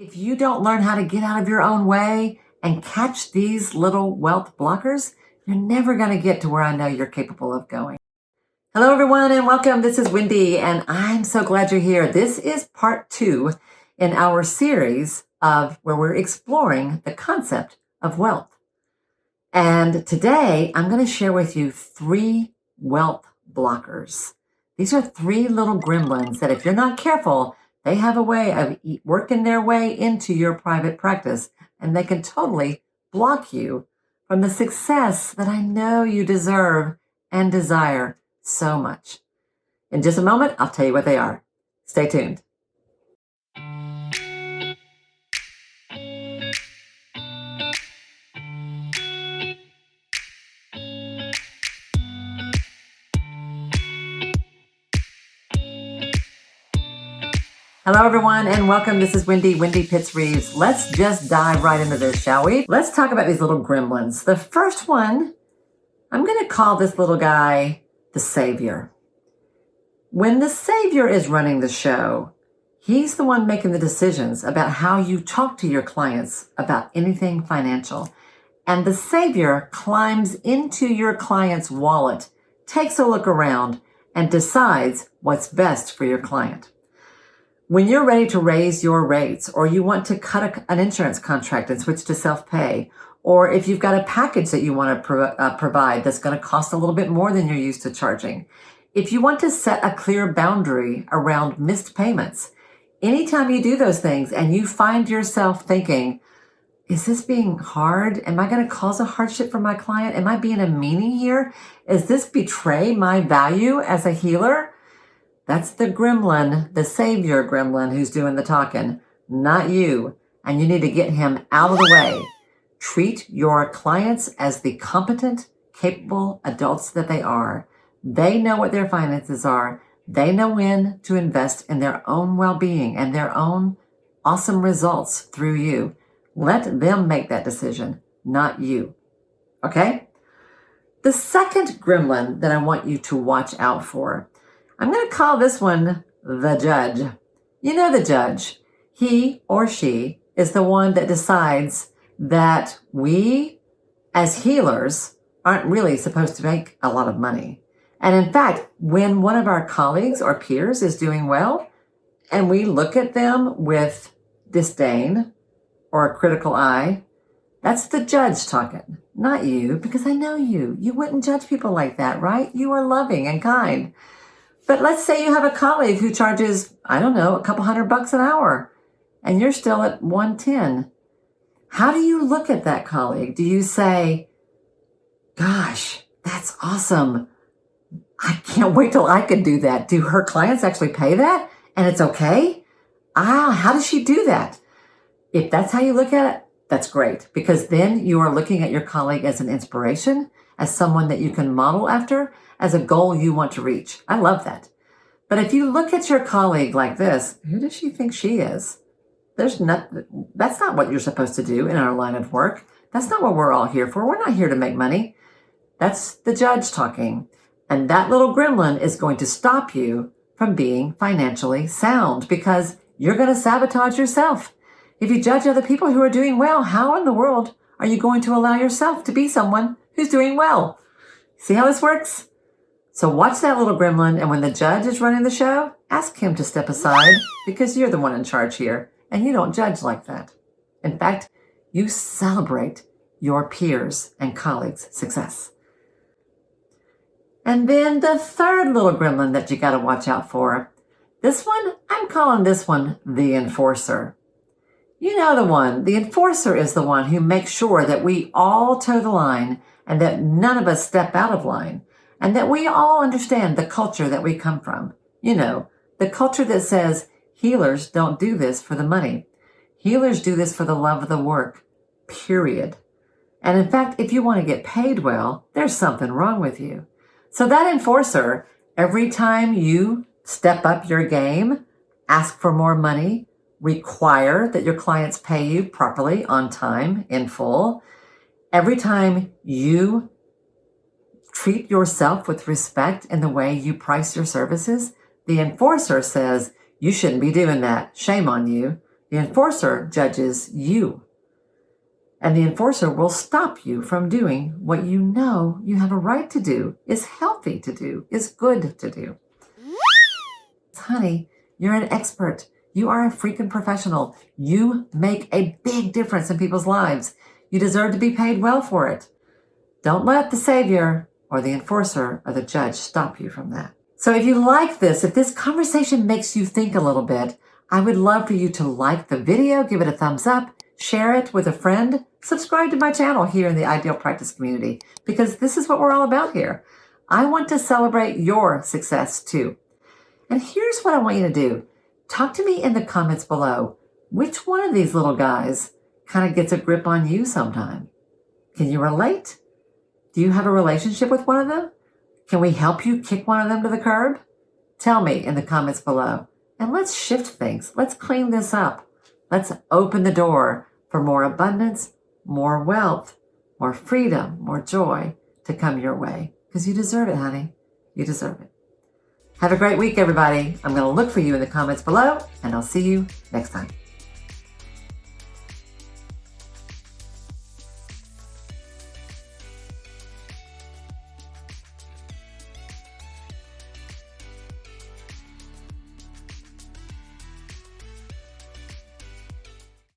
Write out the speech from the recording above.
If you don't learn how to get out of your own way and catch these little wealth blockers, you're never going to get to where I know you're capable of going. Hello, everyone, and welcome. This is Wendy, and I'm so glad you're here. This is part 2 in our series of where we're exploring the concept of wealth. And today, I'm going to share with you 3 wealth blockers. These are 3 little gremlins that if you're not careful, they have a way of working their way into your private practice, and they can totally block you from the success that I know you deserve and desire so much. In just a moment, I'll tell you what they are. Stay tuned. Hello, everyone, and welcome. This is Wendy Pitts-Reeves. Let's just dive right into this, shall we? Let's talk about these little gremlins. The first one, I'm going to call this little guy the savior. When the savior is running the show, he's the one making the decisions about how you talk to your clients about anything financial. And the savior climbs into your client's wallet, takes a look around, and decides what's best for your client. When you're ready to raise your rates, or you want to cut an insurance contract and switch to self-pay, or if you've got a package that you want to provide that's going to cost a little bit more than you're used to charging, if you want to set a clear boundary around missed payments, anytime you do those things and you find yourself thinking, is this being hard? Am I going to cause a hardship for my client? Am I being a meanie here? Is this betray my value as a healer? That's the gremlin, the savior gremlin who's doing the talking, not you. And you need to get him out of the way. Treat your clients as the competent, capable adults that they are. They know what their finances are. They know when to invest in their own well-being and their own awesome results through you. Let them make that decision, not you. Okay? The second gremlin that I want you to watch out for, I'm going to call this one the judge. You know the judge. He or she is the one that decides that we, as healers, aren't really supposed to make a lot of money. And in fact, when one of our colleagues or peers is doing well, and we look at them with disdain or a critical eye, that's the judge talking, not you, because I know you. You wouldn't judge people like that, right? You are loving and kind. But let's say you have a colleague who charges, I don't know, a couple $100 an hour, and you're still at 110. How do you look at that colleague? Do you say, gosh, that's awesome. I can't wait till I can do that. Do her clients actually pay that? And it's okay? How does she do that? If that's how you look at it, that's great, because then you are looking at your colleague as an inspiration, as someone that you can model after, as a goal you want to reach. I love that. But if you look at your colleague like this, who does she think she is? That's not what you're supposed to do in our line of work. That's not what we're all here for. We're not here to make money. That's the judge talking. And that little gremlin is going to stop you from being financially sound, because you're going to sabotage yourself. If you judge other people who are doing well, how in the world are you going to allow yourself to be someone who's doing well? See how this works? So watch that little gremlin, and when the judge is running the show, ask him to step aside, because you're the one in charge here, and you don't judge like that. In fact, you celebrate your peers' and colleagues' success. And then the third little gremlin that you got to watch out for, this one, I'm calling this one the enforcer. You know the one. The enforcer is the one who makes sure that we all toe the line and that none of us step out of line, and that we all understand the culture that we come from. You know, the culture that says healers don't do this for the money. Healers do this for the love of the work, period. And in fact, if you want to get paid well, there's something wrong with you. So that enforcer, every time you step up your game, ask for more money, require that your clients pay you properly, on time, in full, every time you treat yourself with respect in the way you price your services, the enforcer says, you shouldn't be doing that. Shame on you. The enforcer judges you. And the enforcer will stop you from doing what you know you have a right to do, is healthy to do, is good to do. Honey, you're an expert. You are a freaking professional. You make a big difference in people's lives. You deserve to be paid well for it. Don't let the savior or the enforcer or the judge stop you from that. So if you like this, if this conversation makes you think a little bit, I would love for you to like the video, give it a thumbs up, share it with a friend, subscribe to my channel here in the Ideal Practice community, because this is what we're all about here. I want to celebrate your success too. And here's what I want you to do. Talk to me in the comments below. Which one of these little guys kind of gets a grip on you sometime? Can you relate? Do you have a relationship with one of them? Can we help you kick one of them to the curb? Tell me in the comments below. And let's shift things. Let's clean this up. Let's open the door for more abundance, more wealth, more freedom, more joy to come your way. Because you deserve it, honey. You deserve it. Have a great week, everybody. I'm going to look for you in the comments below, and I'll see you next time.